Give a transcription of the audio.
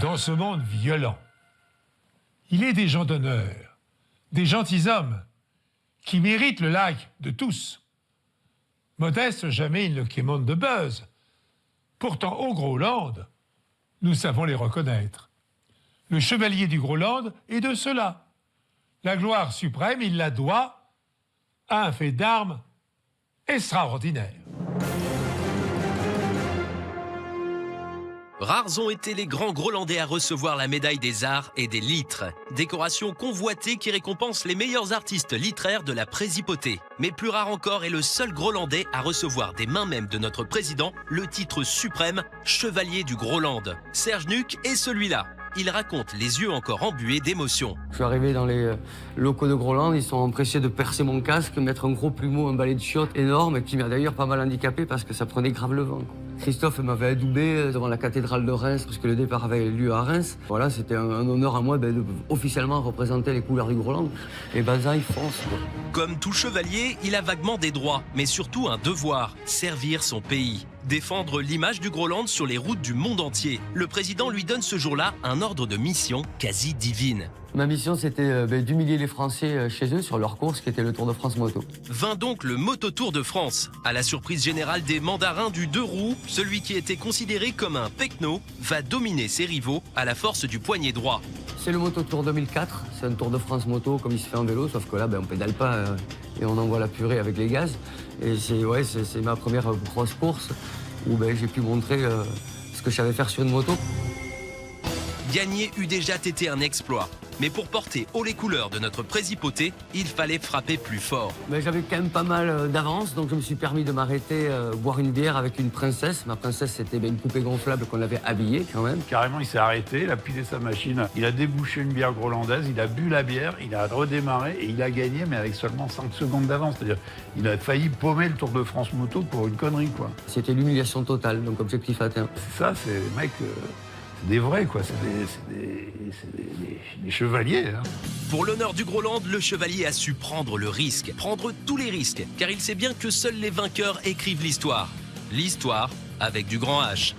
dans ce monde violent. Il est des gens d'honneur, des gentilshommes, qui méritent le like de tous. Modeste, jamais il ne quémande de buzz. Pourtant, au Groland, nous savons les reconnaître. Le chevalier du Groland est de cela. La gloire suprême, il la doit à un fait d'armes extraordinaire. Rares ont été les grands Grolandais à recevoir la médaille des arts et des litres. Décoration convoitée qui récompense les meilleurs artistes littéraires de la Présipauté. Mais plus rare encore est le seul Grolandais à recevoir des mains même de notre président le titre suprême, chevalier du Groland. Serge Nuc est celui-là. Il raconte les yeux encore embués d'émotion. Je suis arrivé dans les locaux de Groland, ils sont empressés de percer mon casque, mettre un gros plumeau, un balai de chiottes énorme, qui m'a d'ailleurs pas mal handicapé parce que ça prenait grave le vent. Christophe m'avait adoubé devant la cathédrale de Reims, parce que le départ avait lieu à Reims. Voilà, c'était un honneur à moi de officiellement représenter les couleurs du Groland. Et ben ça, il fonce, quoi. Comme tout chevalier, il a vaguement des droits, mais surtout un devoir, servir son pays. Défendre l'image du Groland sur les routes du monde entier. Le président lui donne ce jour-là un ordre de mission quasi divine. Ma mission, c'était d'humilier les Français chez eux sur leur course, qui était le Tour de France moto. Vint donc le Moto Tour de France. À la surprise générale des mandarins du deux roues, celui qui était considéré comme un pecno va dominer ses rivaux à la force du poignet droit. C'est le Moto Tour 2004, c'est un Tour de France moto comme il se fait en vélo, sauf que là, on pédale pas et on envoie la purée avec les gaz. Et c'est ma première grosse course où j'ai pu montrer ce que je savais faire sur une moto. Gagner eût déjà été un exploit. Mais pour porter haut les couleurs de notre Présipauté, il fallait frapper plus fort. J'avais quand même pas mal d'avance, donc je me suis permis de m'arrêter, boire une bière avec une princesse. Ma princesse, c'était une poupée gonflable qu'on avait habillée quand même. Carrément, il s'est arrêté, il a pilé sa machine, il a débouché une bière grolandaise, il a bu la bière, il a redémarré et il a gagné, mais avec seulement 5 secondes d'avance. C'est-à-dire, il a failli paumer le Tour de France moto pour une connerie, quoi. C'était l'humiliation totale, donc objectif atteint. C'est ça, c'est les mecs... des vrais, quoi. C'est des chevaliers. Hein. Pour l'honneur du Groland, le chevalier a su prendre le risque, prendre tous les risques, car il sait bien que seuls les vainqueurs écrivent l'histoire. L'histoire avec du grand H.